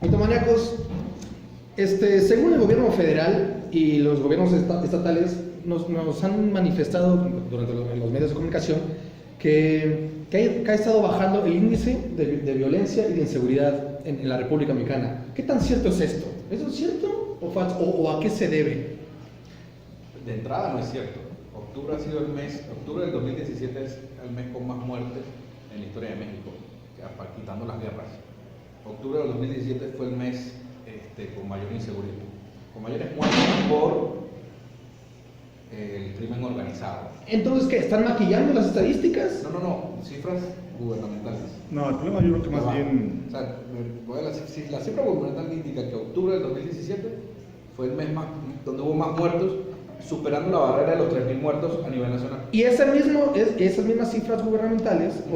Mitomaníacos, según el gobierno federal y los gobiernos estatales nos han manifestado durante los medios de comunicación que ha estado bajando el índice de violencia y de inseguridad en la República Mexicana. ¿Qué tan cierto es esto? ¿Eso es cierto o falso? ¿O a qué se debe? De entrada no es cierto. Octubre del 2017 es el mes con más muertes en la historia de México, quitando las guerras. Octubre del 2017 fue el mes con mayor inseguridad, con mayores muertes por el crimen organizado. Entonces, ¿qué? ¿Están maquillando las estadísticas? No, cifras gubernamentales. No, el problema yo creo que más bien... O sea, la cifra gubernamental indica que octubre del 2017 fue el mes donde hubo más muertos, superando la barrera de los 3.000 muertos a nivel nacional. Y esas mismas cifras gubernamentales, el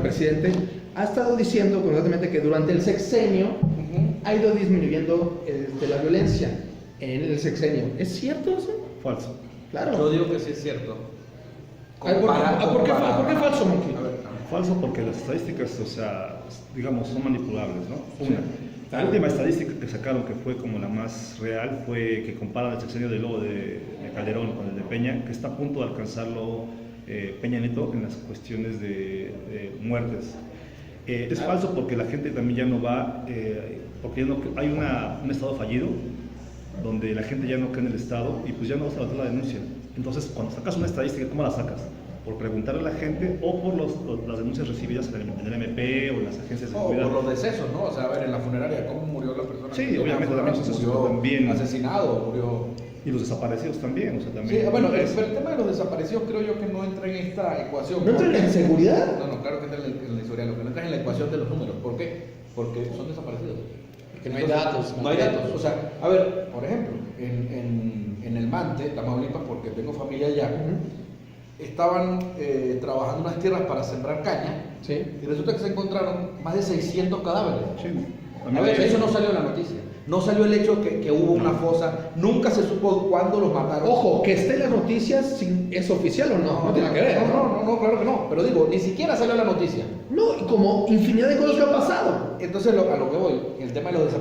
presidente ha estado diciendo constantemente que durante el sexenio ha ido disminuyendo la violencia en el sexenio. ¿Es cierto eso? Falso. Claro. Yo digo que sí es cierto. ¿Por qué falso, Monkey? Falso porque las estadísticas, digamos, son manipulables, ¿no? Una. La última estadística que sacaron, que fue como la más real, fue que compara el sexenio de Calderón con el de Peña, que está a punto de alcanzarlo Peña Nieto en las cuestiones de muertes. Es falso porque la gente también ya no va, porque hay un estado fallido, donde la gente ya no cree en el Estado y pues ya no vas a levantar la denuncia. Entonces, cuando sacas una estadística, ¿cómo la sacas? Por preguntarle a la gente o por las denuncias recibidas en el MP o en las agencias de seguridad. O por los decesos, ¿no? O sea, a ver, en la funeraria, ¿cómo murió la persona? Sí, obviamente murió asesinado, murió... Y los desaparecidos también, también. Sí, bueno, pero el tema de los desaparecidos creo yo que no entra en esta ecuación. ¿No entra en la inseguridad? No, claro que entra en la inseguridad, lo que no entra es en la ecuación de los números. ¿Por qué? Porque son desaparecidos. Porque no hay datos. No hay datos. O sea, a ver, por ejemplo, en el Mante, Tamaulipas, porque tengo familia allá, estaban trabajando unas tierras para sembrar caña, sí, y resulta que se encontraron más de 600 cadáveres. Sí, A ver, eso no salió en la noticia. No salió el hecho que hubo una fosa, nunca se supo cuándo los mataron. Ojo, que esté en las noticias, ¿es oficial o no? No tiene que ver. No, claro que no. Pero digo, ni siquiera salió la noticia. No, y como infinidad de cosas que han pasado. Entonces, a lo que voy, el tema de los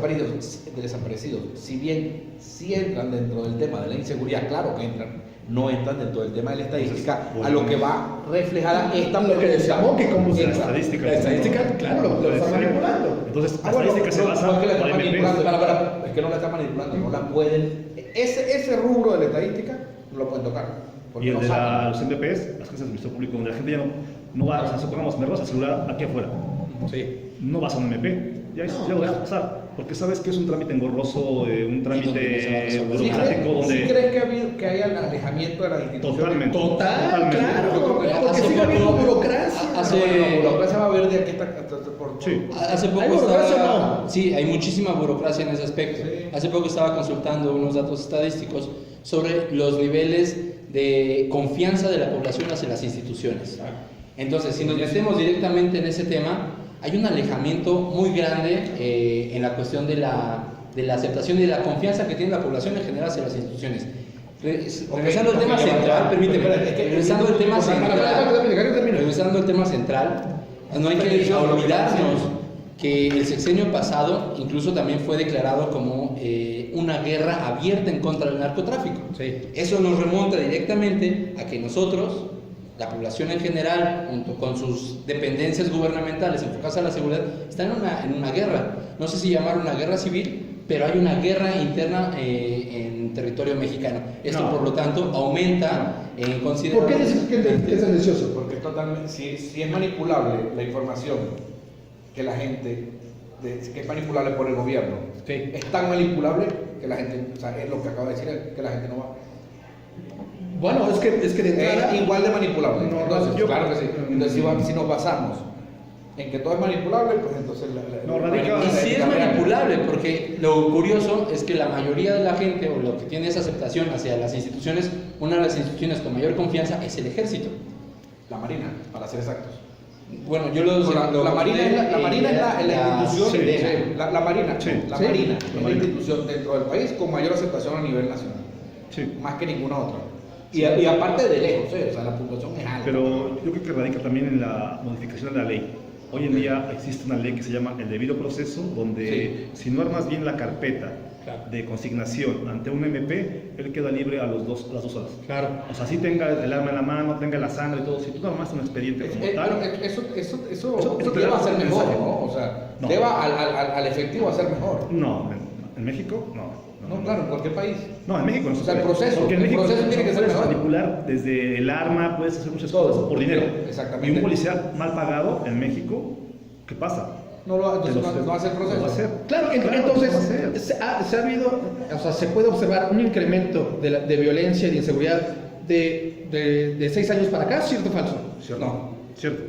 desaparecidos, si bien sí entran dentro del tema de la inseguridad, claro que entran, no entran dentro del tema de la estadística, a lo que va reflejada esta lo que decíamos, que como la estadística. La estadística, claro, lo está manipulando. Entonces, la estadística se basa no es que la en están MP. manipulando, es que no la están manipulando, no la pueden. Ese rubro de la estadística no lo pueden tocar. Y el no de saben. los MPs, las casas de servicio público, donde la gente ya no va, o sea, supongamos, me robas el celular aquí afuera. Sí. No vas a un MP, ya lo dejas pasar, porque sabes que es un trámite engorroso, un trámite burocrático donde... ¿Sí crees que haya un alejamiento de las instituciones? Totalmente. Claro, porque Hace sigue habiendo poco- burocracia. La burocracia va a haber de aquí por... Sí. Hace poco ¿Hay burocracia estaba, o no? sí, hay muchísima burocracia en ese aspecto. Sí. Hace poco estaba consultando unos datos estadísticos sobre los niveles de confianza de la población hacia las instituciones. Entonces, si nos metemos directamente en ese tema, hay un alejamiento muy grande en la cuestión de la aceptación y de la confianza que tiene la población en general hacia las instituciones. Regresando al tema central, permíteme, regresando al tema central, no hay que olvidarnos que el sexenio pasado incluso también fue declarado como una guerra abierta en contra del narcotráfico. Sí. Eso nos remonta directamente a que nosotros, la población en general, junto con sus dependencias gubernamentales enfocadas a la seguridad, están en una guerra. No sé si llamar una guerra civil, pero hay una guerra interna en territorio mexicano. Esto, por lo tanto, aumenta en consideración. ¿Por qué dices que es tendencioso? Porque totalmente, si es manipulable la información que la gente, que es manipulable por el gobierno, Sí. es tan manipulable que la gente, o sea, es lo que acaba de decir, que la gente no va. Bueno, es que de entrada... Es igual de manipulable. No, Entonces, yo- claro que sí. Entonces, si nos basamos en que todo es manipulable, pues entonces... Y sí es manipulable, porque lo curioso es que la mayoría de la gente, o lo que tiene esa aceptación hacia las instituciones, una de las instituciones con mayor confianza es el ejército. La Marina, para ser exactos. Bueno, yo lo La Marina es la institución, Sedena. la Marina, Sí. la Sí. Marina La es la Marina. institución dentro del país con mayor aceptación a nivel nacional, Sí. más que ninguna otra. Y aparte de lejos, o sea, la puntuación es alta. Pero yo creo que radica también en la modificación de la ley. Hoy en día existe una ley que se llama el debido proceso, donde si no armas bien la carpeta de consignación ante un MP, él queda libre a las 2 horas. Claro. O sea, si tenga el arma en la mano, tenga la sangre y todo, si tú no armaste un expediente como tal... Eso te lleva da a ser un mejor, mensaje. ¿no? O sea, No. lleva al efectivo a ser mejor. No, en México, No, claro, en cualquier país. No, en México no se O sea, el puede. proceso, Porque en el México proceso tiene que ser puedes mejor. manipular desde el arma, puedes hacer muchas Todo. cosas por dinero. Exactamente. Y un policía mal pagado en México, ¿qué pasa? Entonces no hace el proceso. Lo va a hacer. Claro, Claro, entonces lo va a hacer. se ha habido, o sea, se puede observar un incremento de violencia y de inseguridad de 6 años para acá, ¿cierto o falso? ¿Cierto? No. Cierto.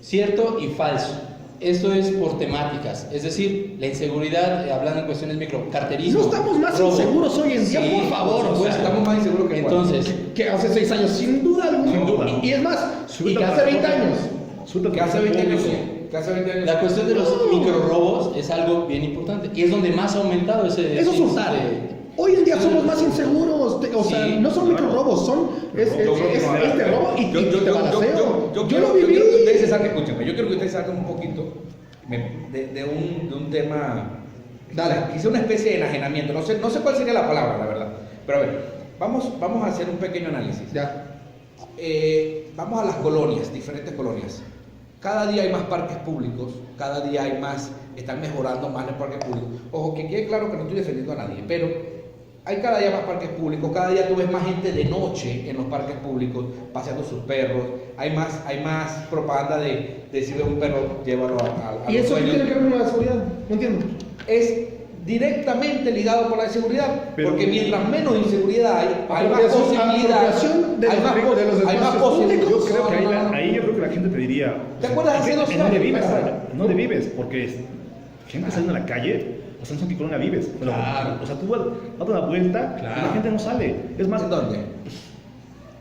Cierto y falso. Esto es por temáticas, es decir, la inseguridad, hablando en cuestiones micro, carterismo. No estamos más robo. inseguros hoy en día, Sí, por favor. por O sea, supuesto. estamos más inseguros que Entonces, que hace 6 años, sin duda alguna. Sin duda. Y es más, y Súbete que al hace 20 transporte. años. Súbete al Que hace 20 años público. sí. Que hace 20 años la sí. cuestión de los No. microrobos es algo bien importante y es donde más ha aumentado ese... Eso es índice hurtar. de- Hoy en día somos más inseguros. O sea, Sí, no son claro. microrobos, son Yo creo que no. este robo y te balaceo. Yo quiero lo viví. que ustedes se saquen, escúchenme, yo quiero que ustedes saquen un poquito de un tema. Dale. Quizá una especie de enajenamiento. No sé cuál sería la palabra, la verdad. Pero a ver, vamos a hacer un pequeño análisis. Ya. Vamos a las colonias, diferentes colonias. Cada día hay más parques públicos, cada día hay más, están mejorando más los parques públicos. Ojo, que quede claro que no estoy defendiendo a nadie, pero hay cada día más parques públicos, cada día tú ves más gente de noche en los parques públicos, paseando sus perros, hay más propaganda de si ves un perro, llévalo a ¿Y los eso qué dueños. tiene que ver con la seguridad? No entiendo. Es directamente ligado con la inseguridad, Pero- porque mientras menos inseguridad hay más Apropiación- posibilidad, apropiación de hay los más ricos de los hay más espacios posibilidad. públicos. Yo creo que No, no, no. ahí yo creo que la gente te diría... ¿Te acuerdas hace ¿en 12 dónde años? vives? Espera. ¿Dónde vives? Porque gente saliendo a la calle, o sea, no sé en qué colonia vives. Pero, Claro. o sea, tú das una vuelta y Claro. la gente no sale. Es más, ¿En dónde?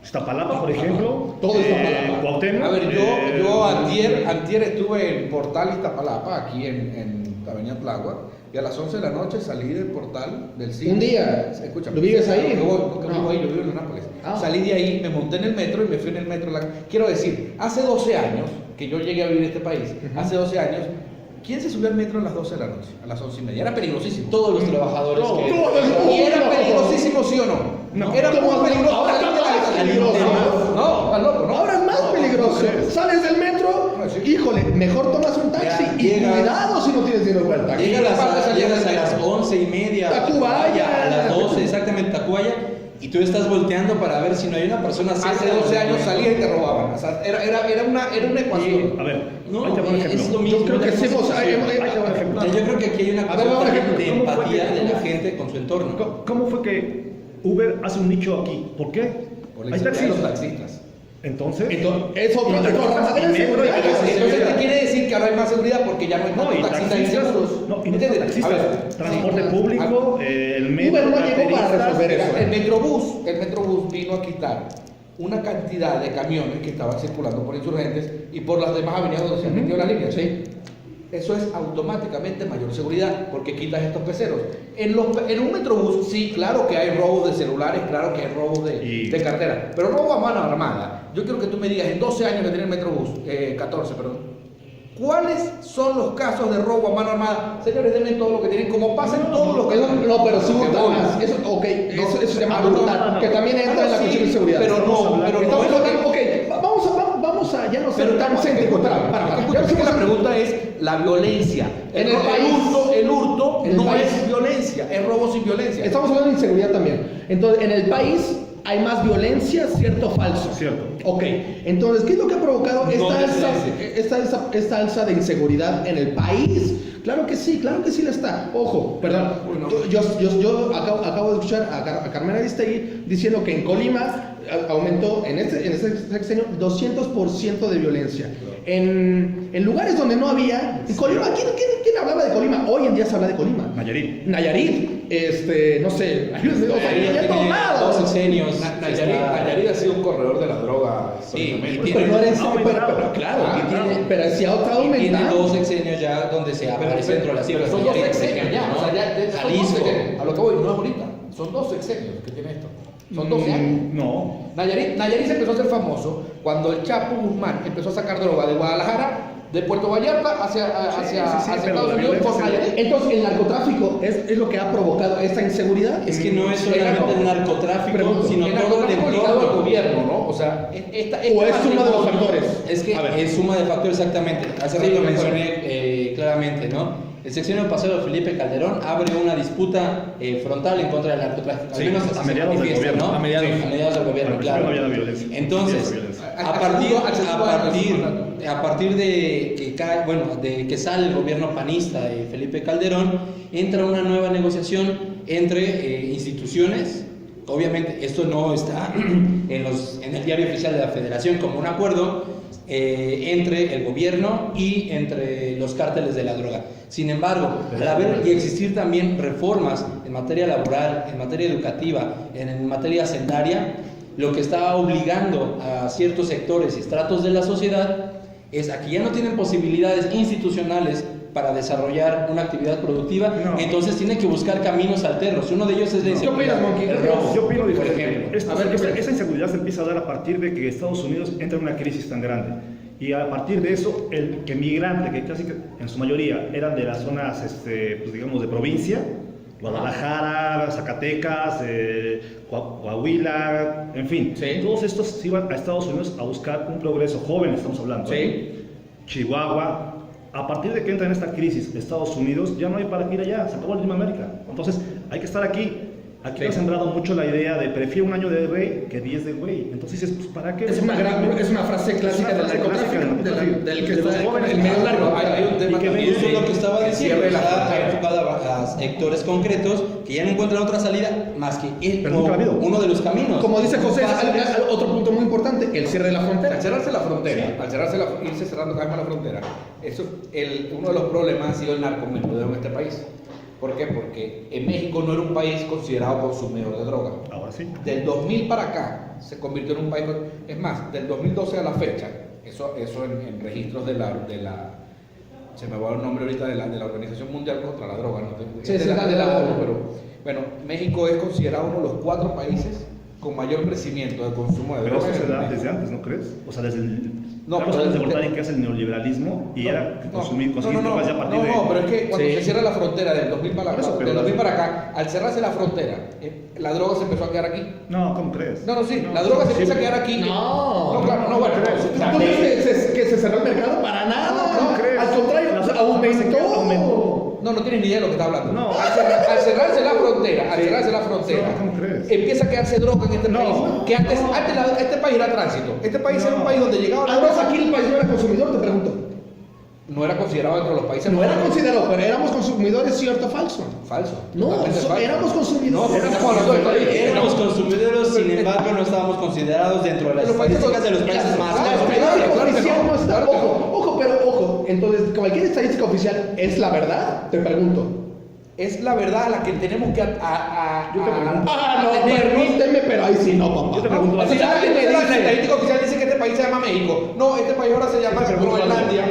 Iztapalapa, por ejemplo. Todo Iztapalapa. Cuauhtémoc, A ver, yo antier estuve en Portal Iztapalapa, aquí en Avenida Tláhuac, y a las 11 de la noche salí del portal del cine. Un día. Escúchame. ¿Lo vives ahí? Yo No. vivo ahí, yo vivo en Nápoles. Ah. Salí de ahí, me monté en el metro y me fui en el metro. Quiero decir, hace 12 años que yo llegué a vivir en este país, hace 12 años, ¿quién se subió al metro a las 12 de la noche? A las 11:30. Era peligrosísimo. Todos los trabajadores Todo. que... Todo el- Y era peligrosísimo, ¿sí o no? No. Era ¿Cómo muy peligroso. ahora salir de la está más calle. peligroso? No, estás loco, ¿no? Ahora es más peligroso. Sales del metro, No, sí. híjole, mejor tomas un taxi Ya, y llegas- cuidado si no tienes dinero para el taxi. Llegas Falta llegas a salir las del 11:30, Tacubaya. a las 12, exactamente, Tacubaya, y tú estás volteando para ver si no hay una persona cerca. Hace 12 años salías y te robaban. O sea, era una ecuación. A ver, No, ahí te va un ejemplo. es lo mismo. Yo creo que es la hacemos- misma hay- situación. Ahí te va un ejemplo. Yo creo que aquí hay una A ver, cuestión vamos a también ejemplo. de ¿Cómo fue empatía que- de la cómo- gente con su entorno. ¿Cómo fue que Uber hace un nicho aquí? ¿Por qué? Por la Hay inseguridad de los taxis. taxistas. Entonces, Es otro y taxistas rama de y metro, seguridad. y taxistas. Entonces, ¿qué quiere decir que ahora hay más seguridad? Porque ya no hay No, y tantos taxistas taxistas, inseguros. no, y no ¿Entiendes? taxistas, A ver, transporte sí. público, el metro, Uber no llegó para carteristas, resolver eso. El Metrobús vino a quitar una cantidad de camiones que estaban circulando por Insurgentes y por las demás avenidas donde se han metido las líneas. Sí. Eso es automáticamente mayor seguridad porque quitas estos peceros. En un Metrobús, sí, claro que hay robos de celulares, claro que hay robos de cartera, pero robo a mano armada. Yo quiero que tú me digas, en 12 años que tiene el Metrobús, 14, perdón, ¿cuáles son los casos de robo a mano armada? Señores, denme todo lo que tienen, como pasan todos los Eso- no, pero sí que hurta voy. más. Eso, ok, eso se llama no, hurtar, no. que también entra en la Sí, cuestión de seguridad. pero no Estamos es lo que- hablando- ok, vamos a ya no ser tan céntricos. Ya no Escucha, la somos- pregunta es la violencia. En el país- el hurto en el no país- es violencia, es robo sin violencia. Estamos hablando de inseguridad también. Entonces, en el país hay más violencia, ¿cierto o falso? Cierto. Ok, entonces, ¿qué es lo que ha provocado No esta alza de inseguridad en el país? Claro que sí la está. Ojo, perdón, Bueno. yo acabo de escuchar a Carmen Aristegui diciendo que en Colima aumentó en este sexenio 200% de violencia. En lugares donde no había, en Colima, ¿quién hablaba de Colima? Hoy en día se habla de Colima. Nayarit. No sé, o sea, Nayarit ya todos tiene lados. 2 sexenios. Nayarit ha sido un corredor de la droga. Sí, y históricamente. Pero no eres, Ah, pero claro, ah, y tiene- pero si ha estado Y tiene aumentando. 2 sexenios ya donde se aparece dentro de las cifras. son dos Nayarit, por sexenios ejemplo, ya, ¿no? o sea, son dos Jalisco. sexenios. A lo que voy, no es ahorita, son 2 sexenios que tiene esto. Son 12 años. No. Nayarit se empezó a hacer famoso cuando el Chapo Guzmán empezó a sacar droga de Guadalajara De Puerto Vallarta hacia pero Estados la Unidos por violencia Miami. Entonces, el narcotráfico es lo que ha provocado esta inseguridad. Es que no es solamente el narcotráfico, Pregunto, sino El todo el narcotráfico ligado al entorno. gobierno, ¿no? O sea, ¿O es uno de los factores? Es que A ver. es suma de factores exactamente. Hace Sí, rato mejor. mencioné claramente, ¿no? El sexenio pasado de Felipe Calderón abre una disputa frontal en contra del narcotráfico. Sí, Al menos a así se mediados del manifiesta, gobierno. ¿no? A mediados. Sí, a mediados del gobierno, Al principio claro. no había la violencia. Entonces, Sí, la violencia. a partir de que cae, bueno, de que sale el gobierno panista de Felipe Calderón, entra una nueva negociación entre instituciones. Obviamente esto no está en el diario oficial de la Federación como un acuerdo entre el gobierno y entre los cárteles de la droga. Sin embargo, al haber y existir también reformas en materia laboral, en materia educativa, en materia hacendaria, lo que está obligando a ciertos sectores y estratos de la sociedad es a que ya no tienen posibilidades institucionales para desarrollar una actividad productiva, No. entonces tienen que buscar caminos alternos. Uno de ellos es la ¿Qué inseguridad, opinas, Monkey? el robo, Yo opino por diferente. ejemplo. Esto- A ver, ¿qué esta opinas? inseguridad se empieza a dar a partir de que Estados Unidos entra en una crisis tan grande. Y a partir de eso, el emigrante, que casi que en su mayoría eran de las zonas, pues digamos, de provincia, Guadalajara, Zacatecas, Coahuila, en fin, Sí. todos estos se iban a Estados Unidos a buscar un progreso, jóvenes estamos hablando. Sí. Chihuahua. A partir de que entra en esta crisis Estados Unidos, ya no hay para qué ir allá, se acabó Latinoamérica. Entonces, hay que estar aquí. Aquí Sí. ha sembrado mucho la idea de prefiero un año de rey que 10 de güey. Entonces dices, pues ¿para qué? Es una frase clásica del narcotráfico, del que de los está jóvenes. el medio largo. Hay un tema Y que también. ven- Eso es lo que estaba El diciendo, cierre de la está frontera. enfocado a sectores concretos que ya no encuentran otra salida más que ir Pero nunca ha habido. uno de los caminos. Como dice José, Fáciles. otro punto muy importante, el cierre de la frontera. Al cerrarse la frontera, irse cerrando cada vez más la frontera, uno de los problemas ha sido el narcomenudeo en este país. ¿Por qué? Porque en México no era un país considerado consumidor de droga. Ahora sí. Del 2000 para acá se convirtió en un país, es más, del 2012 a la fecha, eso en registros de la se me va el nombre ahorita de la Organización Mundial contra la Droga, ¿no? Sí, Es sí, de de la ONU, ONU. pero bueno, México es considerado uno de los 4 países con mayor crecimiento de consumo de Pero droga. eso se en da México. desde antes, ¿no crees? O sea, desde el... No, estamos pero hablando de desde- Voltaire, que es el neoliberalismo, y era conseguir no, drogas ya a partir de... no, pero es que cuando Sí. se cierra la frontera del 2000 para Por acá, eso, pero del la- 2000 para acá, al cerrarse la frontera, la droga se empezó a quedar aquí. No, ¿cómo crees? No, sí, la droga se empieza a quedar aquí. No. Claro, no, bueno, crees. ¿Tú crees que se cerró el mercado? Para nada. No, crees. Al contrario, Las drogas aumentó. aumentó. No tienes ni idea de lo que está hablando. No. Al cerrarse la frontera, No, ¿cómo crees? empieza a quedarse droga en este No. país. Que antes este país era tránsito. Este país era un No. país donde llegaba la Además, droga. aquí el país no era consumidor, te pregunto. No era considerado dentro de los países. No era más- considerado, pero éramos consumidores, ¿cierto o falso? Falso. No, totalmente falso. éramos consumidores. No, porque estamos hablando del país. Éramos consumidores, sin embargo, no estábamos considerados dentro de las Los países estadísticas de los países más La Claro, estadística claro que oficial no, no está. claro que Ojo, pero ojo. Entonces, cualquier estadística oficial es la verdad, te pregunto. Es la verdad a la que tenemos que Yo te pregunto. atenernos. Permíteme, pero ahí sí no, papá. Yo te pregunto, O sea, Si alguien me la dice- estadística oficial dice que este país se llama México. No, este país ahora se llama Yo te pregunto algo. Groenlandia.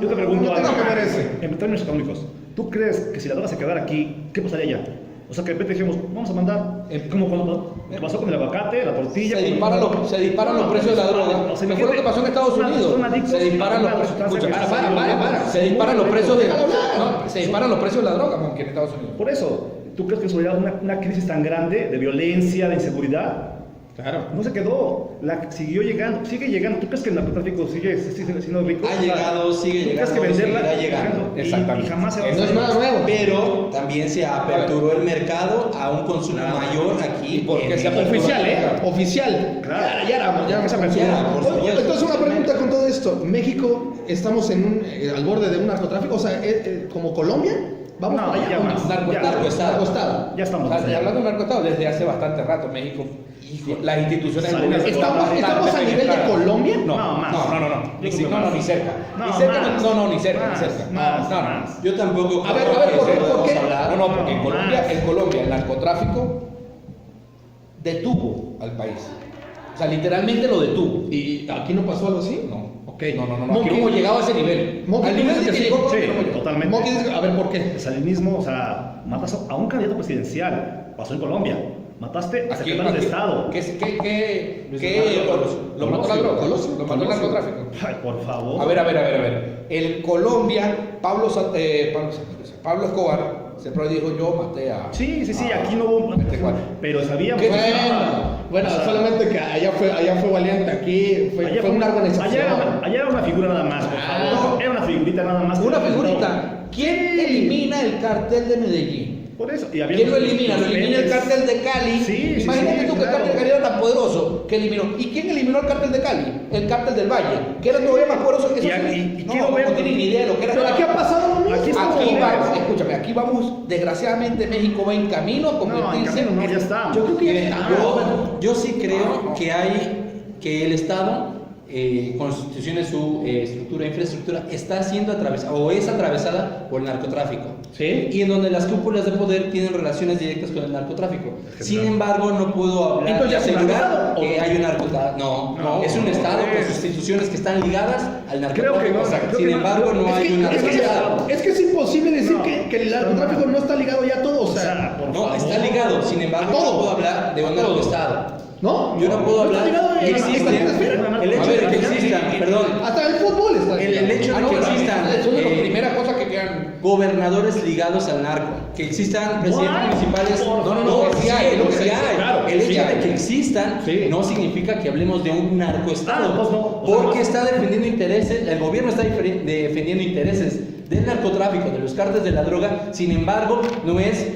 Yo te pregunto Yo tengo algo. que ver ese. En términos económicos, ¿tú crees que si la droga se quedara aquí, qué pasaría allá? O sea, que de repente dijimos, vamos a mandar, como cuando pasó con el aguacate, la tortilla. Se disparan los precios de la droga. O sea, ¿Qué fue lo que pasó en Estados Unidos? son adictos Se disparan los a una precios. sustancia Escucha, que para. Se disparan los precios de Déjalo hablar. no, se disparan los precios de la droga, Monkey, en Estados Unidos. Por eso, ¿tú crees que sobre una crisis tan grande de violencia, de inseguridad? Claro. No se quedó, siguió llegando, sigue llegando. ¿Tú crees que el narcotráfico sigue siendo rico? Ha O sea, llegado, sigue ¿tú crees llegando, que venderla seguirá llegando. y- Exactamente. Y jamás se va a No es nada nuevo. Pero también se aperturó el mercado a un consumo mayor aquí. ¿Y por qué en se México. Oficial, ¿eh? Oficial. Claro. Ya éramos a Ya, por supuesto. Entonces, una pregunta con todo esto. ¿México estamos al borde de un narcotráfico? O sea, como Colombia, ¿vamos No, para allá ya o no? más. Narcoestado. Narcoestado. Ya estamos. O sea, hablando de narcotráfico, desde hace bastante rato México, las instituciones del Salinas gobierno ¿Estamos bastante a nivel de penetradas. Colombia? No, No, más. no, Yo ni, creo que no, más. ni cerca. No, Ni cerca, más. no, ni cerca, Más, ni cerca. más, no, no. más. Yo tampoco A ver, creo que ¿por qué? podamos ¿Por qué? hablar. No, porque en No, Colombia, más. el narcotráfico detuvo al país. O sea, literalmente lo detuvo. ¿Y aquí no pasó algo así? No. Ok. No, aquí Monkey- no hemos llegado a ese nivel. Monkey Al nivel dice de que que sí. llegó Colombia, Sí, no hemos llegado. totalmente. Monkey dice- a ver, ¿por qué? El salinismo, o sea, matas a un candidato presidencial, pasó en Colombia. Mataste a Aquí, secretarios de Estado. ¿Lo mató la droga? Colosio. ¿Lo mató el narcotráfico? Ay, por favor. A ver. En Colombia, Pablo Escobar siempre dijo: yo maté a. Sí, aquí no hubo. Pero sabíamos. Bueno, solamente que allá fue valiente, aquí fue una organización. Allá era una figura nada más, por favor. Era una figurita nada más. Una figurita. ¿Quién elimina el cartel de Medellín? Por eso. ¿Quién lo elimina? Lo elimina el cártel de Cali. Sí, Imagínate tú que el cártel de Cali era tan poderoso que eliminó. ¿Y quién eliminó el cártel de Cali? El cártel del Valle, que era todavía más poderoso que eso. No tienen ni idea de lo que era. Pero aquí ha pasado lo mismo. Aquí vamos, desgraciadamente México va en camino a convertirse no, ya está. Yo creo que ya está. Yo sí creo que el Estado, constitución de su estructura, infraestructura, está siendo atravesada o es atravesada por el narcotráfico. ¿Sí? Y en donde las cúpulas de poder tienen relaciones directas con el narcotráfico. Sin embargo, no puedo hablar Entonces, y ¿ya es un asegurar estado? que hay un narcotráfico. No, es un Estado con sus instituciones que están ligadas al narcotráfico. Creo que no. Sin embargo, no hay un narcotráfico. Es que es imposible decir que el narcotráfico no está ligado ya a todo, o sea, por No, favor. está ligado. Sin embargo, A todo. no puedo hablar de un narcoestado. ¿no? Yo no puedo está hablar ligado que existen, el hecho de que existan, perdón, hasta el fútbol está el hecho de que existan Eso es la primera cosa que quedan. gobernadores ligados al narco, que existan presidentes municipales, que sí hay, lo que sí claro, hay. El sí hecho hay. de que existan Sí. no significa que hablemos de un narcoestado, Pues no, o sea, porque está defendiendo intereses, el gobierno está defendiendo intereses del narcotráfico, de los cárteles de la droga. Sin embargo, no es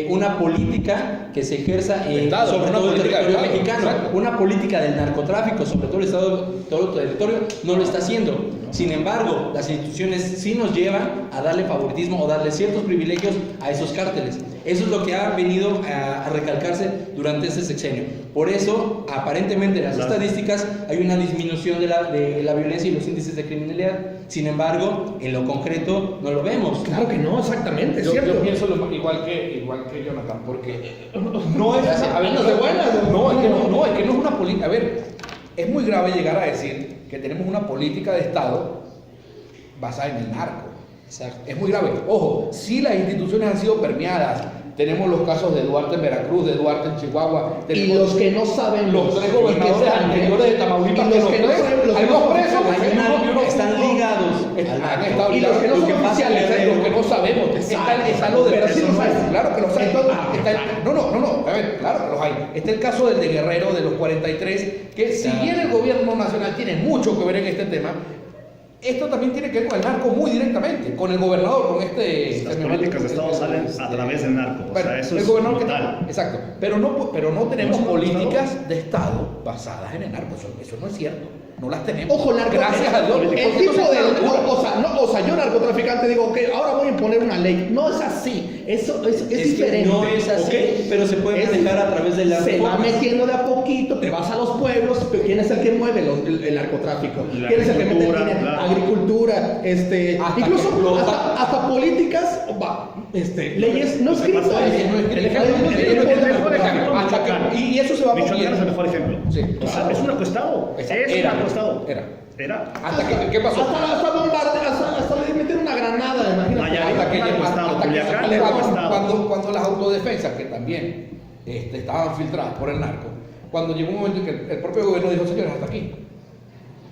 una política que se ejerza Estado, sobre una todo el política territorio del Estado, mexicano. exacto. Una política del narcotráfico sobre todo el Estado, todo el territorio, no lo está haciendo. Sin embargo, las instituciones sí nos llevan a darle favoritismo o darle ciertos privilegios a esos cárteles. Eso es lo que ha venido a recalcarse durante este sexenio. Por eso, aparentemente en las estadísticas hay una disminución de la violencia y los índices de criminalidad. Sin embargo, en lo concreto no lo vemos. Claro que no, exactamente, es Yo cierto. pienso igual que Jonathan, porque no es. Gracias. A ver, Buenas de buenas. no, es que no es una política. A ver, es muy grave llegar a decir que tenemos una política de Estado basada en el narco. Exacto. Es muy grave. Ojo, si las instituciones han sido permeadas, tenemos los casos de Duarte en Veracruz, de Duarte en Chihuahua, Y tenemos los que no saben los tres gobernadores anteriores de Tamaulipas, y los que no saben, los hay que no dos presos, son están ligados están al narco. estado Y los que no ligados. son oficiales, Los que no sabemos, está lo de Pero sí los hay. claro que los hay. Entonces, No, a ver, claro que los hay. Está el caso del de Guerrero de los 43, que si bien el gobierno nacional tiene mucho que ver en este tema, esto también tiene que ver con el narco muy directamente, con el gobernador, con Las políticas de Estado salen a través del narco. O sea, eso el es gobernador brutal. exacto, pero no tenemos ¿No son políticas de Estado basadas en el narco, eso no es cierto, no las tenemos. Ojo, gracias a Dios. El porque tipo esto de. es una locura. O sea, yo narcotraficante digo, ok, ahora voy a imponer una ley. No es así. Eso es que diferente. no es así, ¿ok? pero se puede manejar a través de las Se va reformas. metiendo de a poquito, te vas a los pueblos, pero ¿quién es el que mueve el narcotráfico? La ¿Quién es el que mete agricultura, dinero? claro. Agricultura, Hasta incluso que explota. hasta políticas, leyes no escritas. El mejor ejemplo, Y eso se va Michoacán es el moviendo. mejor ejemplo. Sí. O sea, es un narcoestado. Es un Era. narcoestado. Era. ¿Hasta que qué pasó? Hasta bombardear, hasta le meten una granada, imagínate. Nayarit, Hasta que narcoestado. Culiacán, narcoestado. cuando las autodefensas, que también estaban filtradas por el narco, cuando llegó un momento en que el propio gobierno dijo: señores, hasta aquí.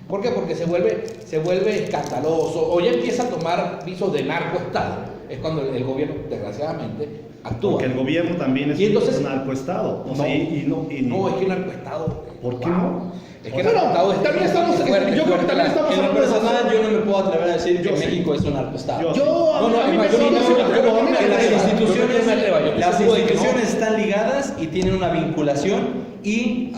¿Por qué? Porque se vuelve escandaloso o ya empieza a tomar visos de narcoestado. Es cuando el gobierno, desgraciadamente, actúa. Porque el gobierno también es Y entonces- un narcoestado. O sea, no, es que el narcoestado. ¿Por qué no? Es que el Bueno, narcoestado es también estamos- fuerte, yo creo que también estamos En lo hablando de personal, eso. yo no me puedo atrever a decir que Yo sí. México es un narcoestado. Yo, a mí me yo no, sigue no, siendo- yo como a mí me que las atreva. instituciones, Yo me atreva, yo las estoy seguro de que instituciones no. están ligadas y tienen una vinculación y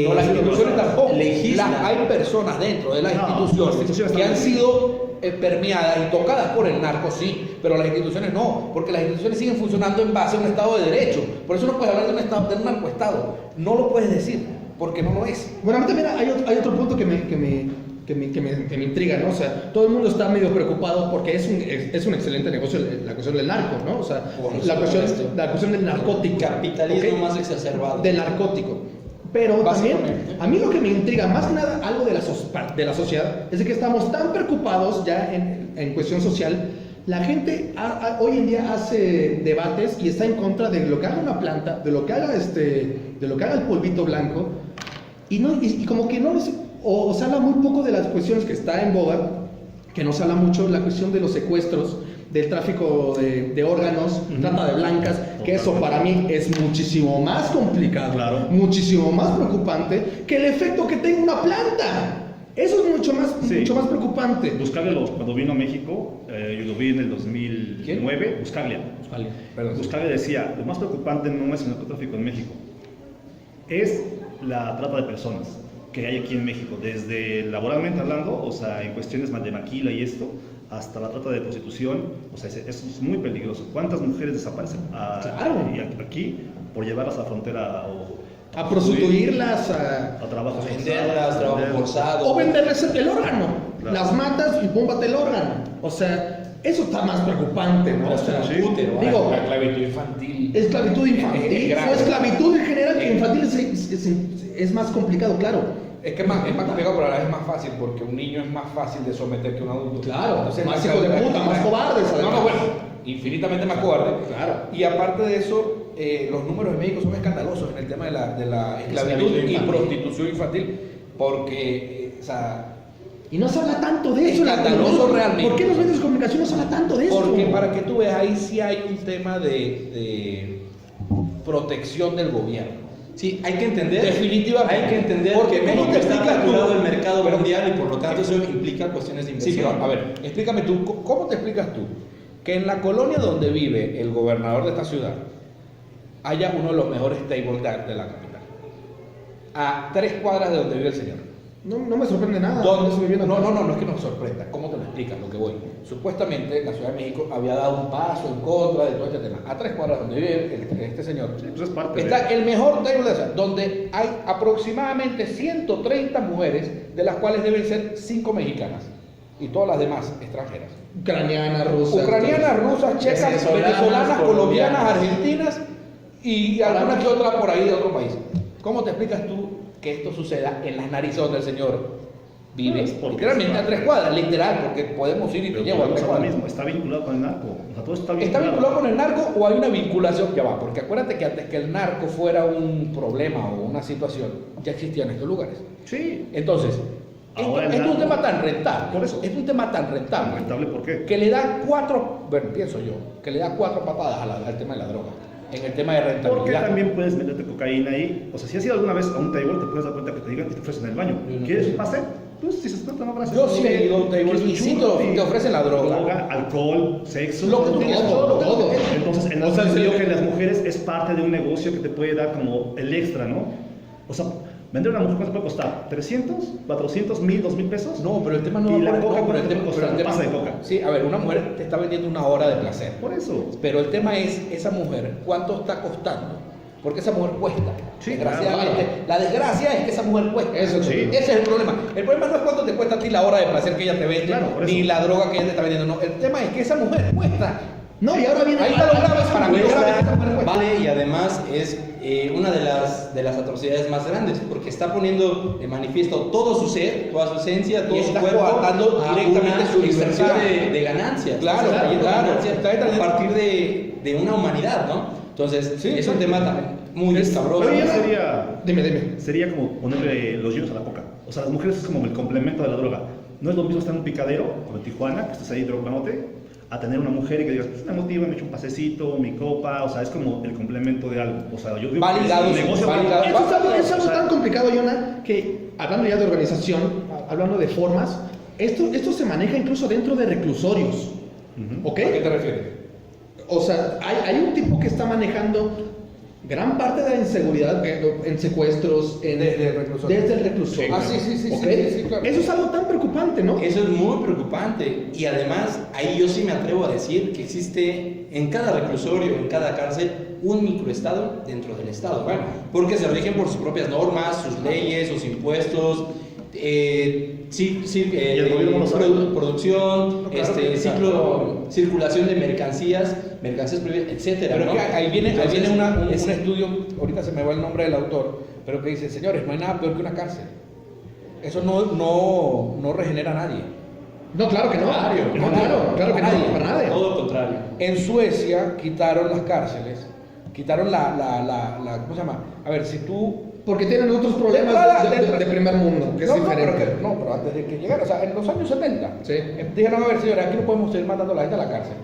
No, las instituciones tampoco. legislan. Hay personas dentro de las No, instituciones las instituciones que han también. sido permeadas y tocadas por el narco, sí, pero las instituciones no, porque las instituciones siguen funcionando en base a un Estado de Derecho. Por eso no puedes hablar de un Estado, de un narcoestado. No lo puedes decir, porque no lo es. Bueno, a mí también hay otro punto que me intriga, ¿no? O sea, todo el mundo está medio preocupado porque es un excelente negocio la cuestión del narco, ¿no? O sea, la cuestión del narcótico. Capitalismo ¿ok? más exacerbado. Del narcótico. Pero también, Básicamente. a mí lo que me intriga, más que nada, algo de la sociedad, es de que estamos tan preocupados ya en cuestión social La gente hoy en día hace debates y está en contra de lo que haga una planta, de lo que haga el polvito blanco, y como que no les, o se habla muy poco de las cuestiones que está en boga, que no se habla mucho, la cuestión de los secuestros, del tráfico de órganos, trata de blancas, que eso para mí es muchísimo más complicado, Claro. muchísimo más preocupante que el efecto que tenga una planta. Eso es mucho más preocupante. Buscaglia, cuando vino a México, yo lo vi en el 2009, Buscaglia. Buscaglia decía, lo más preocupante no es el narcotráfico en México, es la trata de personas que hay aquí en México, desde laboralmente hablando, o sea, en cuestiones de maquila y esto, hasta la trata de prostitución, o sea, eso es muy peligroso. ¿Cuántas mujeres desaparecen aquí por llevarlas a la frontera A prostituirlas, a trabajo venderlas, trabajo forzado. o venderles el órgano. Claro. Las matas y púmbate el órgano. O sea, eso está más preocupante, ¿no? O sea, Sí. útero, digo, La esclavitud infantil. esclavitud infantil grave. o esclavitud en general, que infantil es más complicado, claro. Es más complicado, pero a la vez es más fácil, porque un niño es más fácil de someter que un adulto. Claro, Entonces, más hijos de puta, más cobardes, No, además. bueno, infinitamente más cobarde. Claro. Y aparte de eso, los números de México son escandalosos en el tema de la esclavitud y infantil. prostitución infantil, porque, o sea, Y no se habla tanto de eso. Escandaloso realmente. ¿Por qué en los medios de comunicación no se habla tanto de eso? porque para que tú veas, ahí sí hay un tema de protección del gobierno. Sí, hay que entender. Definitivamente. Hay que entender Porque que ¿cómo México te está explicas tú? fracturado el mercado Pero- mundial y por lo tanto eso implica cuestiones de Sí, inversión. pero a ver, explícame tú, ¿cómo te explicas tú que en la colonia donde vive el gobernador de esta ciudad haya uno de los mejores tables de la capital? A 3 cuadras de donde vive el señor. No me sorprende nada. ¿Dónde? Yo estoy viviendo acá. No es que nos sorprenda. ¿Cómo te lo explicas lo que voy? Supuestamente la Ciudad de México había dado un paso en contra de todo este tema. A 3 cuadras donde vive este señor Sí, pues es parte está de... el mejor table de la ciudad, donde hay aproximadamente 130 mujeres, de las cuales deben ser 5 mexicanas y todas las demás extranjeras. Ucranianas, rusas. Ucranianas, rusas, checas, venezolanas, colombianas, argentinas y alguna que otra por ahí de otro país. ¿Cómo te explicas tú que esto suceda en las narices donde el señor vive? Pues porque Literalmente está- a 3 cuadras, literal, porque podemos ir y te Pero llevo a 3 ahora cuadras. mismo está vinculado con el narco. O sea, todo está ¿Está vinculado con el narco o hay una vinculación? Ya va, porque acuérdate que antes que el narco fuera un problema o una situación, ya existían estos lugares. Sí. Entonces, Ahora el esto es un narco- tema tan rentable. Por eso. Es un tema tan rentable. ¿Rentable por qué? Que le da 4, bueno, pienso yo, que le da 4 patadas al tema de la droga. En el tema de Porque rentabilidad. también puedes meterte cocaína ahí. O sea, si has ido alguna vez a un table, te puedes dar cuenta que te digan que te ofrecen el baño. ¿Quieres un pase? Pues si se trata, no, gracias. Yo sí he ido a un table ¿Quieres un y sí churro? te ofrecen la droga. Alcohol, sexo. Lo que tú quieras, todo. Entonces, en O sea, entendido sí. que las mujeres es parte de un negocio que te puede dar como el extra, ¿no? O sea, vender a una mujer, ¿cuánto puede costar? ¿300? ¿400? ¿1000? ¿2000 pesos? No, pero el tema no ¿Y va la por coca no, pero cuánto el tema, puede pero el costar? tema- Pasa de coca. Sí, a ver, una mujer te está vendiendo una hora de placer. Por eso. Pero el tema es, esa mujer, ¿cuánto está costando? Porque esa mujer cuesta. Sí, Desgraciadamente. claro. La desgracia es que esa mujer cuesta. Eso sí. Ese es el problema. El problema no es cuánto te cuesta a ti la hora de placer que ella te vende, Claro, por eso. ni la droga que ella te está vendiendo. No, el tema es que esa mujer cuesta. No, y ahora viene. Ahí está lo grave para mí. Cuesta, Esa mujer cuesta. vale, y además es una de las atrocidades más grandes, porque está poniendo de manifiesto todo su ser, toda su esencia, todo Y su está cuerpo coartando a directamente una su extracción libertad. de ganancias. Claro, Está extrayendo claro, ganancias está extrayendo- a partir de una humanidad, ¿no? Entonces, Sí, es sí. un tema también muy escabroso. Para mí Oye, sería... Dime. Sería como ponerle los hilos a la coca. O sea, las mujeres es como el complemento de la droga. No es lo mismo estar en un picadero, como en Tijuana, que estás ahí drogándote, a tener una mujer y que digas, pues me motiva, me echo un pasecito, mi copa, o sea, es como el complemento de algo. O sea, yo digo Va que es ligado, un negocio. va ligado. Es algo O sea, tan complicado, Yona, que hablando ya de organización, hablando de formas, esto se maneja incluso dentro de reclusorios. Ujú. ¿Ok? ¿A qué te refieres? O sea, hay un tipo que está manejando gran parte de la inseguridad en secuestros, Desde el reclusorio. desde el reclusorio. Ah, sí, ¿Ok? sí, claro. Eso es algo tan preocupante, ¿no? Eso es muy preocupante y además ahí yo sí me atrevo a decir que existe en cada reclusorio, en cada cárcel, un microestado dentro del estado, Bueno. porque se rigen por sus propias normas, sus leyes, sus impuestos, el gobierno lo sabe. producción, No, claro que circulación de mercancías prohibidas, etcétera. Pero ¿no? que ahí viene Entonces, un es- estudio, ahorita se me va el nombre del autor, pero que dice, señores, no hay nada peor que una cárcel. Eso no regenera a nadie. No, claro que no. Contrario. Claro que no, para nada. Todo lo contrario. En Suecia quitaron las cárceles, quitaron ¿cómo se llama? A ver, si tú... Porque tienen otros problemas de primer mundo, que es diferente. Pero antes de que llegara, o sea, en los años 70, Sí. dijeron, a ver, señores, aquí no podemos seguir mandando a la gente a la cárcel,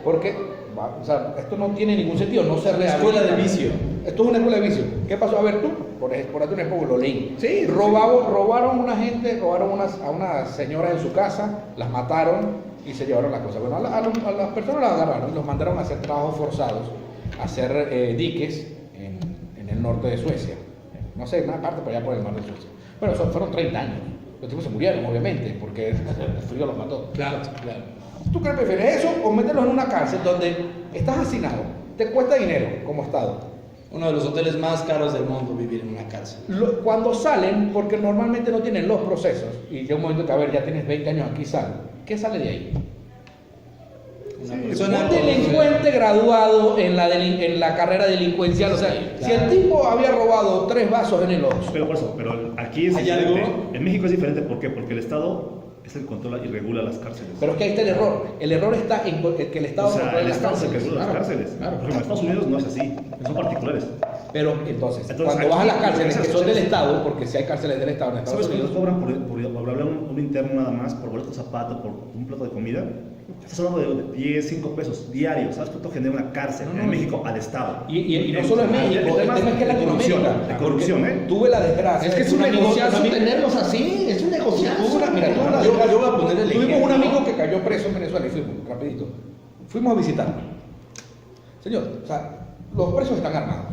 porque, o sea, esto no tiene ningún sentido, no se rehabilita. Escuela de vicio. Esto es una escuela de vicio. ¿Qué pasó? A ver, tú, por darte un ejemplo, lo leí. Sí, robaron a unas señoras en su casa, las mataron y se llevaron las cosas. Bueno, a las personas las agarraron y los mandaron a hacer trabajos forzados, a hacer diques en el norte de Suecia. No sé, en una parte por allá por el mar de Suecia. Bueno, fueron 30 años. Los tipos se murieron, obviamente, porque el frío los mató. Claro. ¿Tú qué prefieres, eso o meterlos en una cárcel donde estás hacinado? Te cuesta dinero como Estado. Uno de los hoteles más caros del mundo vivir en una cárcel. Cuando salen, porque normalmente no tienen los procesos, y llega un momento que, a ver, ya tienes 20 años aquí, ¿qué sale de ahí? Persona Un delincuente graduado en la carrera delincuencial. O sea, Sí, si el tipo había robado 3 vasos en el Oxxo. Pero por eso, pero aquí es ¿Hay diferente. algo? En México es diferente, ¿por qué? Porque el Estado es el que controla y regula las cárceles. Pero es que ahí está el error. El error está en que el Estado o sea, controla el las Estado es el que cárceles. regula las claro, cárceles. claro. Por ejemplo, en Estados Unidos no es así, son particulares. Pero entonces cuando aquí, vas a las cárceles esas que son del cárceles- Estado, porque si hay cárceles del Estado en Estados ¿Sabes cuánto Unidos, cobran por hablar un interno nada más, por boleto de zapato, por un plato de comida? Estás hablando de 10, 5 pesos diarios. ¿Sabes cuánto genera una cárcel en México al Estado? y no solo en México, el tema es que es Latinoamérica. De corrupción, ¿eh? Tuve la desgracia. Es que es un negociazo tenerlos así, es un negociazo. Tuve la Yo desgracia. voy a poner el Tuvimos ejemplo. un amigo que cayó preso en Venezuela y fuimos, rapidito. Fuimos a visitarlo. Señor, o sea, los presos están armados.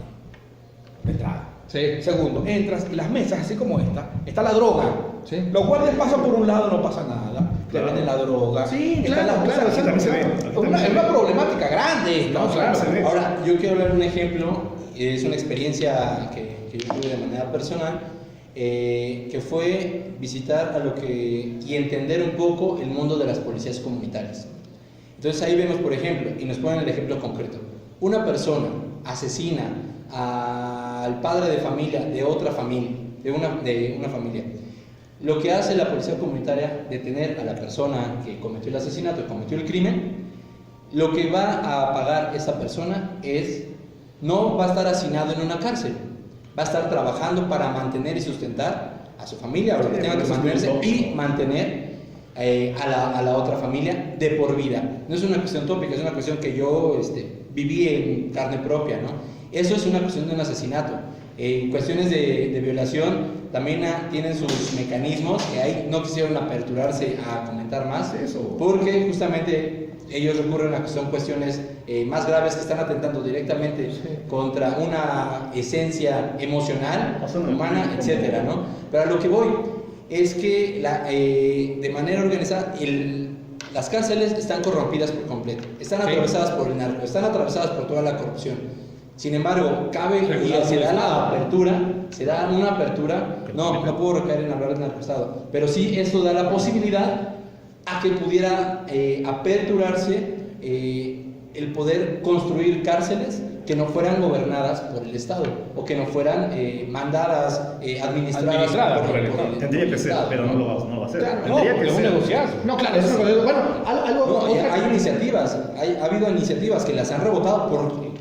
De entrada. Sí. Segundo, entras y las mesas, así como esta, está la droga. Sí. Los guardias pasan por un lado, no pasa nada. Te Claro. venden la droga. Sí, Están claro, las mesas, claro, aquí también se ve, es aquí también una, se es ve. una problemática grande. No, claro. se ve. Ahora, yo quiero hablar de un ejemplo, es una experiencia que yo tuve de manera personal, que fue visitar y entender un poco el mundo de las policías comunitarias. Entonces ahí vemos, por ejemplo, y nos ponen el ejemplo concreto, una persona asesina al padre de familia de otra familia, de una familia. Lo que hace la policía comunitaria, detener a la persona que cometió el asesinato, que cometió el crimen, lo que va a pagar esa persona no va a estar hacinado en una cárcel, va a estar trabajando para mantener y sustentar a su familia, o lo que tenga que mantenerse, y mantener a la otra familia de por vida. No es una cuestión tópica, es una cuestión que yo viví en carne propia, ¿no? Eso es una cuestión de un asesinato. Cuestiones de violación también tienen sus mecanismos que ahí no quisieron aperturarse a comentar más, Eso. porque justamente ellos recurren a que son cuestiones más graves que están atentando directamente contra una esencia emocional, humana, etcétera, ¿no? Pero a lo que voy es que de manera organizada las cárceles están corrompidas por completo, están atravesadas por el narco, están atravesadas por toda la corrupción. Sin embargo, se da una apertura, no puedo recaer en hablar de narcoestado, pero sí esto da la posibilidad a que pudiera aperturarse el poder construir cárceles que no fueran gobernadas por el Estado o que no fueran administradas por el Tendría que ser, Estado, pero no lo va a hacer. Claro, Tendría porque que es un ser. negociazo. No, claro, es un negociazo. Bueno, Hay iniciativas, ha habido iniciativas que las han rebotado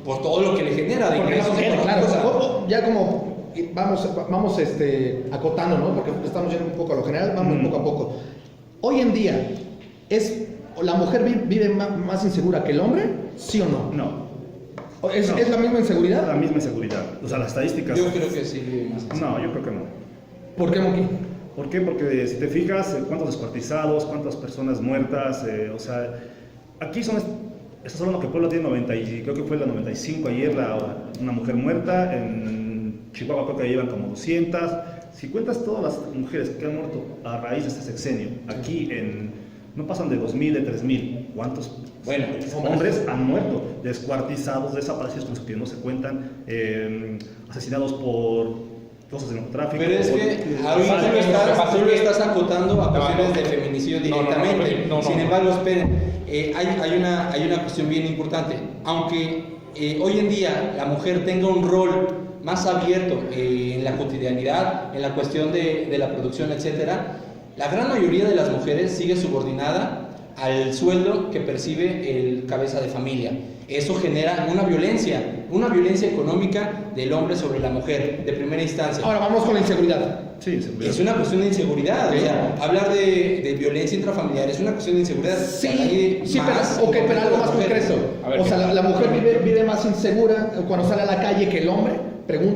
por todo lo que le genera de porque ingresos no quiere, claro. económicos. Ya como vamos acotando, ¿no? Porque estamos yendo un poco a lo general, vamos poco a poco. Hoy en día, ¿la mujer vive más insegura que el hombre? ¿Sí o no? No. ¿Es No. la misma inseguridad? La misma inseguridad. O sea, las estadísticas. Yo creo que sí vive más. No, yo creo que no. ¿Por qué, Monkey? ¿Por qué? Porque si te fijas, cuántos descuartizados, cuántas personas muertas, o sea, aquí estás hablando que Puebla tiene 90 y creo que fue la 95 ayer una mujer muerta, en Chihuahua creo que llevan como 200. Si cuentas todas las mujeres que han muerto a raíz de este sexenio, aquí no pasan de 2.000, de 3.000. ¿Cuántos hombres han muerto? Descuartizados, desaparecidos, con los que no se cuentan, asesinados por cosas de narcotráfico. Pero es que ahorita tú lo estás acotando a cuestiones de feminicidio directamente. Sin embargo, esperen, hay una cuestión bien importante. Aunque hoy en día la mujer tenga un rol más abierto en la cotidianidad, en la cuestión de la producción, etcétera, La gran mayoría de las mujeres sigue subordinada al sueldo que percibe el cabeza de familia. Eso genera una violencia económica del hombre sobre la mujer de primera instancia. Ahora vamos con la inseguridad. Sí, seguridad. Es una cuestión de inseguridad, o sea, hablar de violencia intrafamiliar es una cuestión de inseguridad. Sí, Más pero algo más concreto. A ver, O sea, la mujer vive más insegura cuando sale a la calle que el hombre.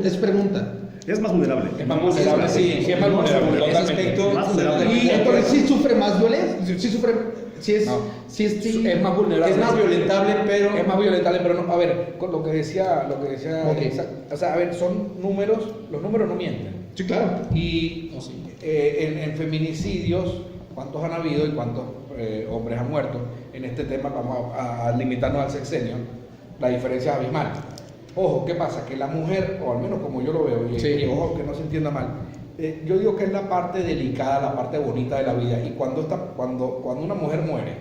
Es pregunta. Es más vulnerable. Es más vulnerable, Sí, sí, es más vulnerable, en ese totalmente. aspecto, Más vulnerable. Y entonces sí sufre más violencia. Es más vulnerable. es más violentable, pero Es más violentable, pero no, a ver, con lo que decía Ok. o sea, a ver, son números, los números no mienten. Sí, claro. Y No, sí. en feminicidios, ¿cuántos han habido y cuántos hombres han muerto? En este tema vamos a limitarnos al sexenio, la diferencia es abismal. Ojo, ¿qué pasa? Que la mujer, o al menos como yo lo veo, y, Sí. y ojo que no se entienda mal, yo digo que es la parte delicada, la parte bonita de la vida, y cuando una mujer muere,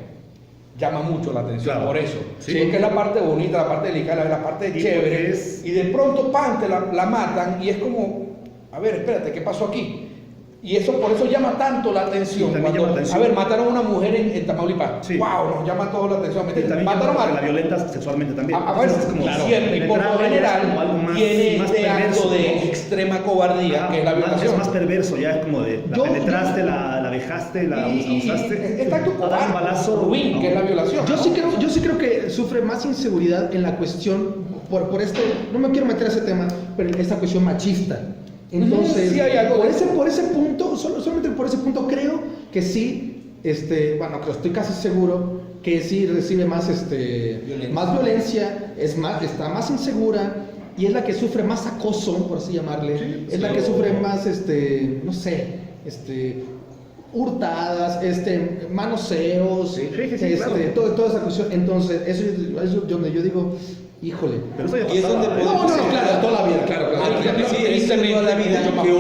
llama mucho la atención, Claro. por eso. Sí. Porque es la parte bonita, la parte delicada, la parte Y chévere, porque y de pronto, ¡pam!, te la matan, y es como, a ver, espérate, ¿qué pasó aquí? Y eso por eso llama tanto la atención. Sí, también Cuando, llama la atención. A ver, mataron a una mujer en Tamaulipas. Sí. ¡Wow! Nos llama toda la atención. Y también Mataron que a la violentas sexualmente también. a veces Entonces, es como, claro, siempre, y por lo penetrarla ya es general como algo más, tiene más este perverso, acto de ¿no? extrema cobardía, Ajá, que es la violación. Es más perverso, ya es como de la Yo- penetraste, la dejaste, la abusaste. este acto a dar un cobarde, balazo. ruin, no. que es la violación. Yo sí creo que sufre más inseguridad en la cuestión, por este, no me quiero meter a ese tema, pero esta cuestión machista. Entonces, Sí, hay algo de eso. por ese punto, solamente por ese punto creo que sí, bueno, que estoy casi seguro que sí recibe más, Violencia. más violencia, está más insegura y es la que sufre más acoso, por así llamarle, es la que sufre más, no sé, hurtadas, manoseos, Sí, claro. toda esa cuestión. Entonces, eso es donde yo digo, híjole. Pero eso ya Y es pasaba, donde ¿eh? podemos- Claro, toda la vida, claro. Sí, es toda la vida que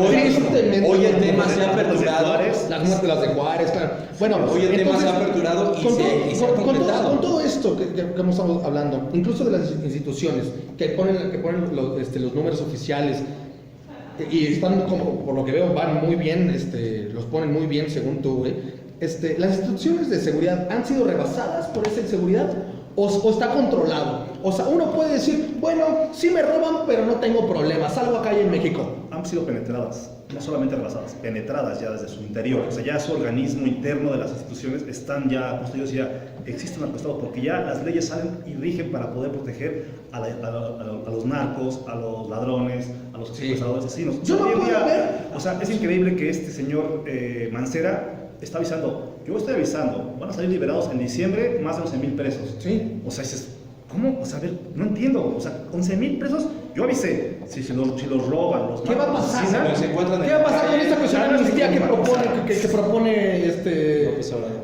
hoy el tema se ha aperturado. Las muertes, las de Juárez, claro. Bueno, Hoy el tema entonces, se ha aperturado y se ha completado. con todo esto que estamos hablando, incluso de las instituciones que ponen los números oficiales y están, como por lo que veo, van muy bien, los ponen muy bien según tú, las instituciones de seguridad han sido rebasadas por esa inseguridad o está controlado. O sea, uno puede decir, bueno, sí me roban, pero no tengo problemas, salgo acá en México. Han sido penetradas, no solamente rebasadas, penetradas ya desde su interior. O sea, ya su organismo interno de las instituciones están ya, como usted decía, existen acostados porque ya las leyes salen y rigen para poder proteger a los narcos, a los ladrones, a los secuestradores asesinos. Yo no Hoy en puedo ver. O sea, es increíble que este señor Mancera está avisando, yo estoy avisando, van a salir liberados en diciembre más de 11,000 presos. Sí. O sea, dices, ¿cómo? O sea, a ver, no entiendo. O sea, 11,000 presos, yo avisé. Si los roban, los ¿Qué va a pasar? asesinan, Se encuentran en ¿Qué va a la pasar con calle? esta cuestión de Claro, amnistía que ¿qué va a propone, pasar? que propone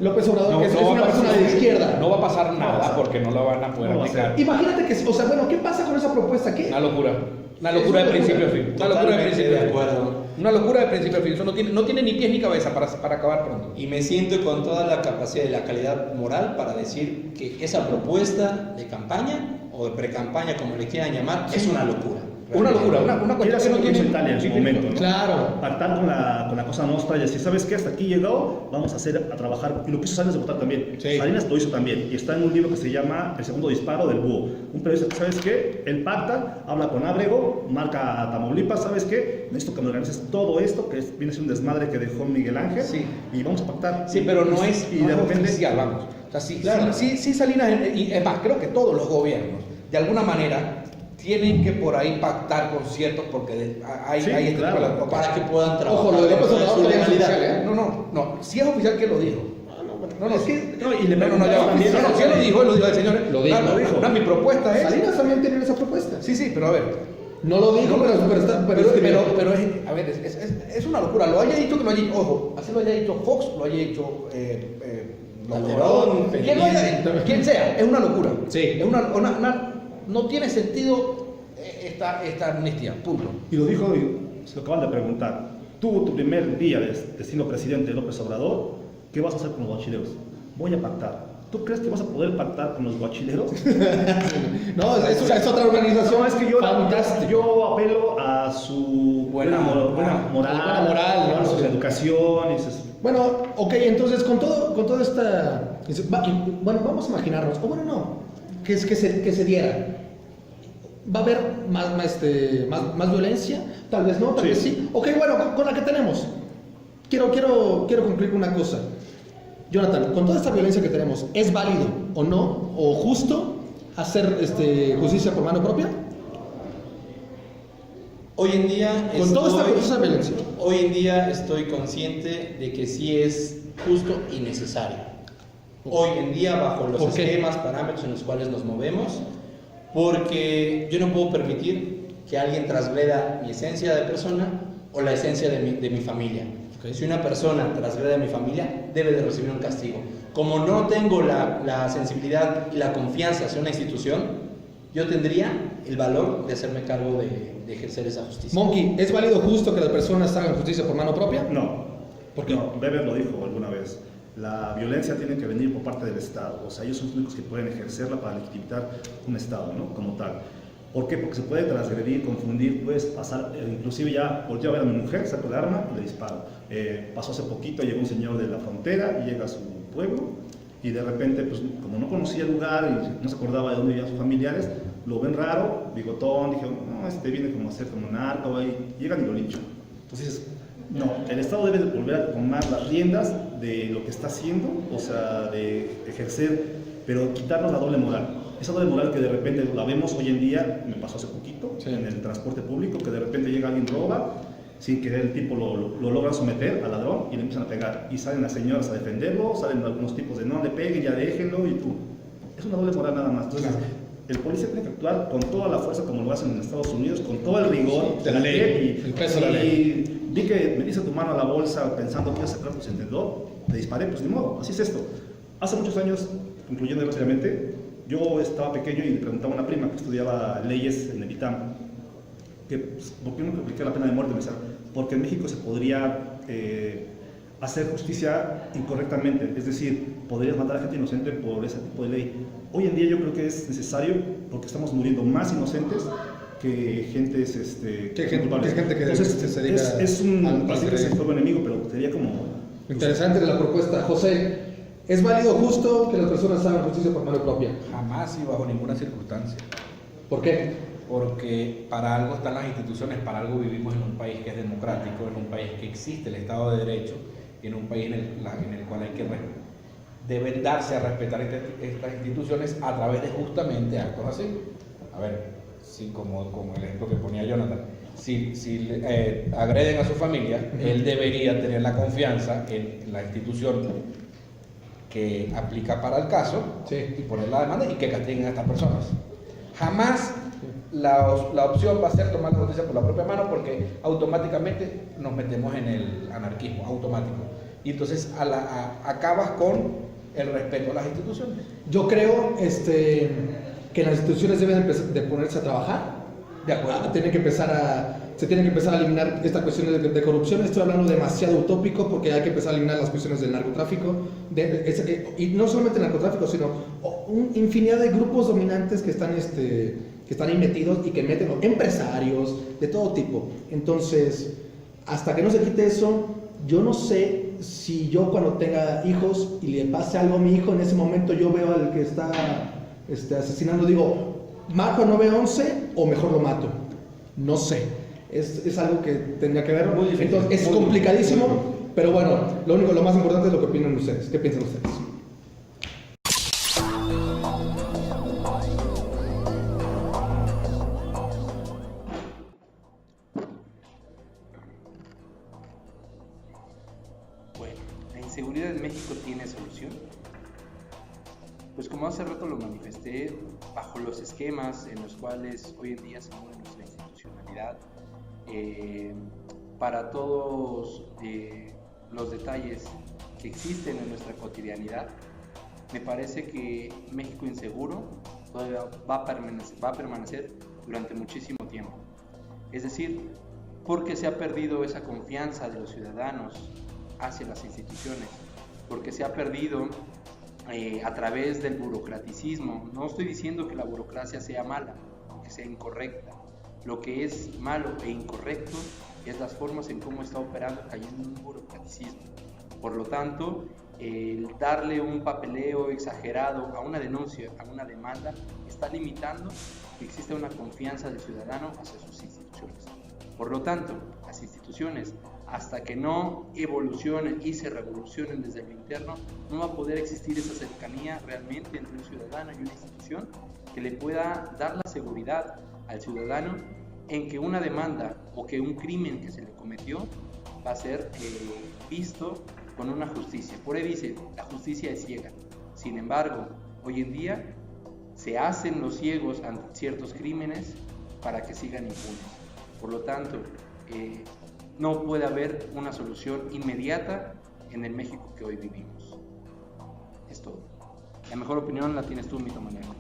López Obrador, que es va una a persona pasar- de izquierda? No va a pasar va a nada pasar. porque no la van a poder No va a aplicar. Imagínate que, o sea, bueno, ¿qué pasa con esa propuesta? ¿Qué? Una locura. Una Es locura una de principio a locura. fin. Una locura de Totalmente principio a de fin. acuerdo. Una locura de principio a fin. Eso no tiene ni pies ni cabeza para acabar pronto. Y me siento con toda la capacidad y la calidad moral para decir que esa propuesta de campaña o de pre-campaña, como le quieran llamar, es una locura. Una locura, una Quiere cuestión que hacer no lo que hizo tiene Italia en su ni pies ni momento, ¿no? Claro. Pactar con la Cosa Nostra y decir, ¿sabes qué? Hasta aquí llegó, vamos a trabajar. Y lo quiso Salinas de Gortari también. Sí. Salinas lo hizo también. Y está en un libro que se llama El segundo disparo del búho. Un periodista, ¿sabes qué? Él pacta, habla con Ábrego, marca a Tamaulipas, ¿sabes qué? Necesito que me organices todo esto, que viene a ser un desmadre que dejó Miguel Ángel. Sí. Y vamos a pactar. Sí, pero no es, Y no de es repente. oficial, vamos. O sea, sí, Claro. sí Salinas, y es más, creo que todos los gobiernos, de alguna manera, tienen que por ahí pactar con ciertos, porque hay Sí, este claro. tipo de cosas. Para que puedan trabajar. Ojo, lo de López dentro de Obrador su todavía no es legalidad. oficial, ¿eh? No, si es oficial que lo dijo. No, Es que- No, y le ya va. también. No, si él lo dijo el señor. Lo dijo. No, mi propuesta es. Salinas también tiene esa propuesta. Sí, pero a ver. No lo dijo, pero A ver, es una locura. Lo haya dicho que lo haya dicho, ojo, así lo haya dicho Fox, lo haya dicho Calderón, quien sea, es una locura. Sí. Es no tiene sentido esta amnistía, punto. Y lo dijo, y se lo acaban de preguntar. Tú, tu primer día de siendo presidente López Obrador, ¿qué vas a hacer con los guachileros? Voy a pactar. ¿Tú crees que vas a poder pactar con los guachileros? No, es otra organización. No, es que fantástica. yo apelo a su Buena buena moral, buena moral, ¿no? a su educación. Y dices, Bueno, ok, entonces con todo esta... Bueno, vamos a imaginarnos, o bueno, no, que se diera. ¿Va a haber más violencia? Tal vez no, tal vez sí. Ok, bueno, con la que tenemos. Quiero concluir con una cosa. Jonathan, con toda esta violencia que tenemos, ¿es válido o no, o justo hacer justicia por mano propia? Hoy en día Toda esta violencia. Hoy en día estoy consciente de que sí es justo y necesario. Hoy en día, bajo los esquemas, parámetros en los cuales nos movemos, porque yo no puedo permitir que alguien transgreda mi esencia de persona o la esencia de mi familia. Okay. Si una persona transgrede mi familia, debe de recibir un castigo. Como no tengo la sensibilidad y la confianza hacia una institución, yo tendría el valor de hacerme cargo de ejercer esa justicia. Monkey, ¿es válido justo que las personas hagan justicia por mano propia? No. ¿Por qué? No, Weber lo dijo alguna vez. La violencia tiene que venir por parte del Estado. O sea, ellos son los únicos que pueden ejercerla para legitimar un Estado, ¿no? Como tal. ¿Por qué? Porque se puede transgredir, confundir, puedes pasar, inclusive ya volteo a ver a mi mujer, saco el arma y le disparo. Pasó hace poquito, llegó un señor de la frontera y llega a su pueblo y de repente, pues como no conocía el lugar y no se acordaba de dónde vivían sus familiares, lo ven raro, bigotón, dijeron, no, viene como a ser como narco, y llegan y lo linchan. Entonces, no, el Estado debe de volver a tomar las riendas de lo que está haciendo, o sea, de ejercer, pero quitarnos la doble moral. Esa doble moral que de repente la vemos hoy en día, me pasó hace poquito, sí, en el transporte público, que de repente llega alguien, roba, sin que el tipo lo logran someter al ladrón y le empiezan a pegar. Y salen las señoras a defenderlo, salen algunos tipos de no le peguen, ya déjenlo, y tú. Es una doble moral nada más. Entonces, el policía tiene que actuar con toda la fuerza como lo hacen en Estados Unidos, con todo el rigor de la ley, el peso de la ley. Y vi que me dice tu mano a la bolsa pensando que ibas a sacar tu encendedor, te disparé, pues ni modo, así es esto. Hace muchos años, concluyendo rápidamente, yo estaba pequeño y le preguntaba a una prima que estudiaba leyes en el ITAM, que ¿por qué no apliqué la pena de muerte? Me decía, porque en México se podría hacer justicia incorrectamente, es decir, podrías matar a gente inocente por ese tipo de ley. Hoy en día yo creo que es necesario porque estamos muriendo más inocentes que gentes culpables. Entonces, se dedica es un fuego enemigo, pero sería como... Interesante la propuesta. José, ¿es válido justo que las personas hagan justicia por mano propia? Jamás y bajo ninguna circunstancia. ¿Por qué? Porque para algo están las instituciones, para algo vivimos en un país que es democrático, en un país que existe el Estado de Derecho, y en un país en el cual deben darse a respetar estas instituciones a través de justamente actos así. A ver, sí, como el ejemplo que ponía Jonathan, si agreden a su familia, él debería tener la confianza en la institución que aplica para el caso, sí, y poner la demanda y que castiguen a estas personas. Jamás la opción va a ser tomar la justicia por la propia mano, porque automáticamente nos metemos en el anarquismo automático y entonces acabas con el respeto a las instituciones. Yo creo que las instituciones deben de ponerse a trabajar, de acuerdo. Se tienen que empezar a eliminar esta cuestión de corrupción. Estoy hablando demasiado utópico porque hay que empezar a eliminar las cuestiones del narcotráfico, y no solamente el narcotráfico, sino una infinidad de grupos dominantes que están ahí metidos y que meten empresarios de todo tipo. Entonces, hasta que no se quite eso, yo no sé si yo cuando tenga hijos y le pase algo a mi hijo, en ese momento yo veo al que está asesinando, digo, ¿mato a 911 o mejor lo mato? No sé. Es algo que tendría que ver. Muy difícil. Entonces, es complicadísimo, pero bueno, lo más importante es lo que opinan ustedes. ¿Qué piensan ustedes? Bueno, ¿la inseguridad en México tiene solución? Pues como hace rato lo manifesté, bajo los esquemas en los cuales hoy en día se mueve nuestra institucionalidad, para todos los detalles que existen en nuestra cotidianidad, me parece que México inseguro todavía va a permanecer durante muchísimo tiempo. Es decir, porque se ha perdido esa confianza de los ciudadanos hacia las instituciones, porque se ha perdido a través del burocraticismo. No estoy diciendo que la burocracia sea mala, que sea incorrecta. Lo que es malo e incorrecto es las formas en cómo está operando, cayendo en un burocraticismo. Por lo tanto, el darle un papeleo exagerado a una denuncia, a una demanda, está limitando que exista una confianza del ciudadano hacia sus instituciones. Por lo tanto, las instituciones, hasta que no evolucionen y se revolucionen desde lo interno, no va a poder existir esa cercanía realmente entre un ciudadano y una institución que le pueda dar la seguridad al ciudadano en que una demanda o que un crimen que se le cometió va a ser visto con una justicia. Por ahí dice, la justicia es ciega. Sin embargo, hoy en día se hacen los ciegos ante ciertos crímenes para que sigan impunes. Por lo tanto, no puede haber una solución inmediata en el México que hoy vivimos. Es todo. La mejor opinión la tienes tú, Mito Manejo.